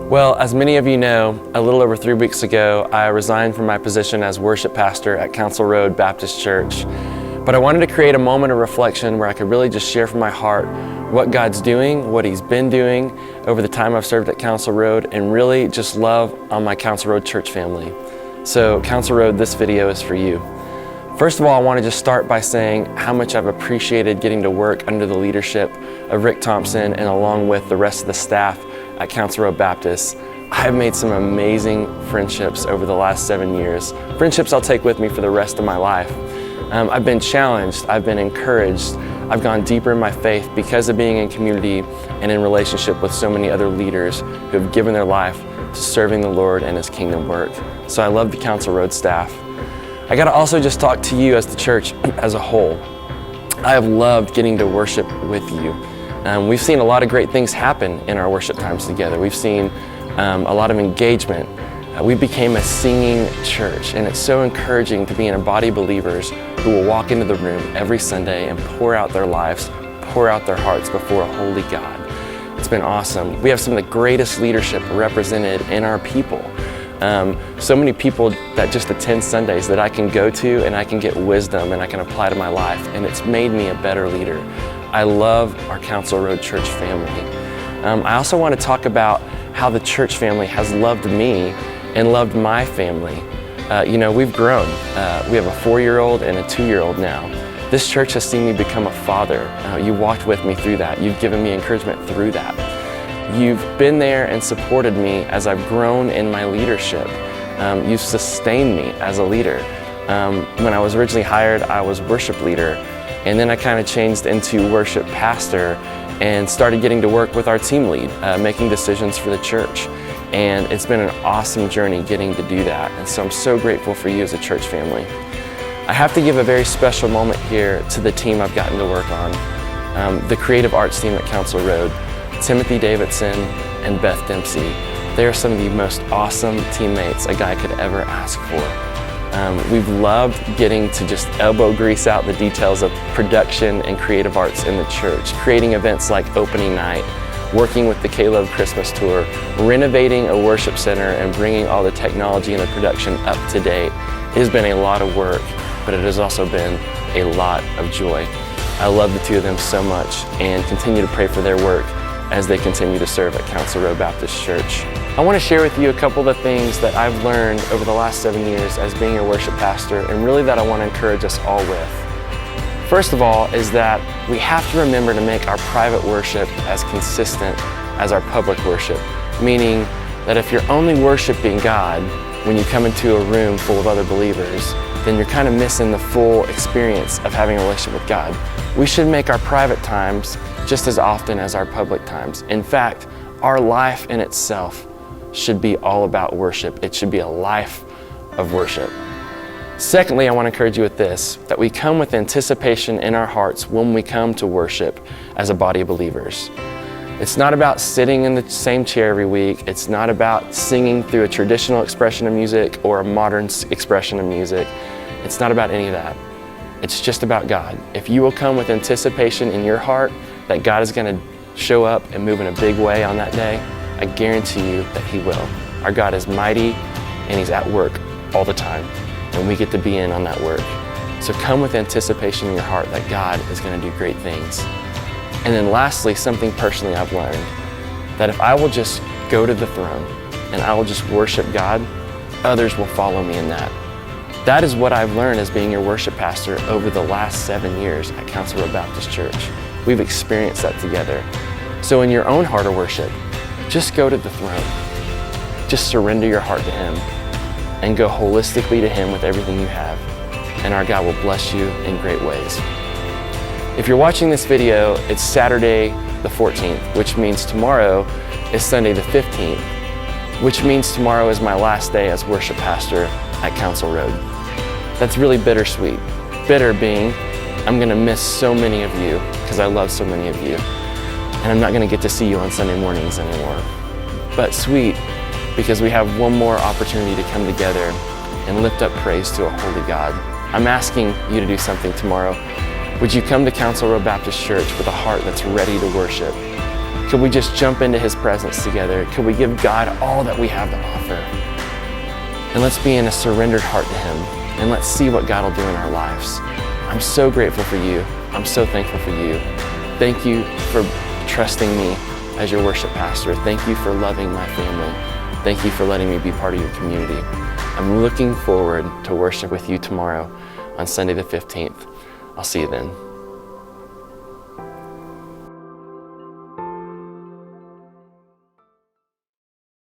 Well, as many of you know, a little over 3 weeks ago, I resigned from my position as worship pastor at Council Road Baptist Church. But I wanted to create a moment of reflection where I could really just share from my heart what God's doing, what He's been doing over the time I've served at Council Road, and really just love on my Council Road church family. So Council Road, this video is for you. First of all, I want to just start by saying how much I've appreciated getting to work under the leadership of Rick Thompson and along with the rest of the staff at Council Road Baptist. I have made some amazing friendships over the last 7 years. Friendships I'll take with me for the rest of my life. I've been challenged, I've been encouraged, I've gone deeper in my faith because of being in community and in relationship with so many other leaders who have given their life to serving the Lord and His kingdom work. So I love the Council Road staff. I gotta also just talk to you as the church as a whole. I have loved getting to worship with you. We've seen a lot of great things happen in our worship times together. We've seen a lot of engagement. We became a singing church, and it's so encouraging to be in a body of believers who will walk into the room every Sunday and pour out their lives, pour out their hearts before a holy God. It's been awesome. We have some of the greatest leadership represented in our people. So many people that just attend Sundays that I can go to and I can get wisdom and I can apply to my life, and it's made me a better leader. I love our Council Road church family. I also want to talk about how the church family has loved me and loved my family. We've grown. We have a 4-year-old and a 2-year-old now. This church has seen me become a father. You walked with me through that. You've given me encouragement through that. You've been there and supported me as I've grown in my leadership. You've sustained me as a leader. When I was originally hired, I was worship leader, and then I kind of changed into worship pastor and started getting to work with our team lead, making decisions for the church. And it's been an awesome journey getting to do that. And so I'm so grateful for you as a church family. I have to give a very special moment here to the team I've gotten to work on. The creative arts team at Council Road, Timothy Davidson and Beth Dempsey. They are some of the most awesome teammates a guy could ever ask for. We've loved getting to just elbow grease out the details of production and creative arts in the church, creating events like opening night, working with the K-Love Christmas tour, renovating a worship center and bringing all the technology and the production up to date. It has been a lot of work, but it has also been a lot of joy. I love the two of them so much and continue to pray for their work as they continue to serve at Council Road Baptist Church. I want to share with you a couple of the things that I've learned over the last 7 years as being your worship pastor, and really that I want to encourage us all with. First of all is that we have to remember to make our private worship as consistent as our public worship, meaning that if you're only worshiping God when you come into a room full of other believers, then you're kind of missing the full experience of having a relationship with God. We should make our private times just as often as our public times. In fact, our life in itself should be all about worship. It should be a life of worship. Secondly, I want to encourage you with this, that we come with anticipation in our hearts when we come to worship as a body of believers. It's not about sitting in the same chair every week. It's not about singing through a traditional expression of music or a modern expression of music. It's not about any of that. It's just about God. If you will come with anticipation in your heart that God is going to show up and move in a big way on that day, I guarantee you that He will. Our God is mighty and He's at work all the time, and we get to be in on that work. So come with anticipation in your heart that God is going to do great things. And then lastly, something personally I've learned, that if I will just go to the throne and I will just worship God, others will follow me in that. That is what I've learned as being your worship pastor over the last 7 years at Council Road Baptist Church. We've experienced that together. So in your own heart of worship, just go to the throne. Just surrender your heart to Him and go holistically to Him with everything you have. And our God will bless you in great ways. If you're watching this video, it's Saturday the 14th, which means tomorrow is Sunday the 15th, which means tomorrow is my last day as worship pastor at Council Road. That's really bittersweet. Bitter being, I'm gonna miss so many of you because I love so many of you. And I'm not gonna get to see you on Sunday mornings anymore. But sweet, because we have one more opportunity to come together and lift up praise to a holy God. I'm asking you to do something tomorrow. Would you come to Council Road Baptist Church with a heart that's ready to worship? Could we just jump into his presence together? Could we give God all that we have to offer? And let's be in a surrendered heart to him, and let's see what God will do in our lives. I'm so grateful for you. I'm so thankful for you. Thank you for trusting me as your worship pastor. Thank you for loving my family. Thank you for letting me be part of your community. I'm looking forward to worship with you tomorrow on Sunday the 15th. I'll see you then.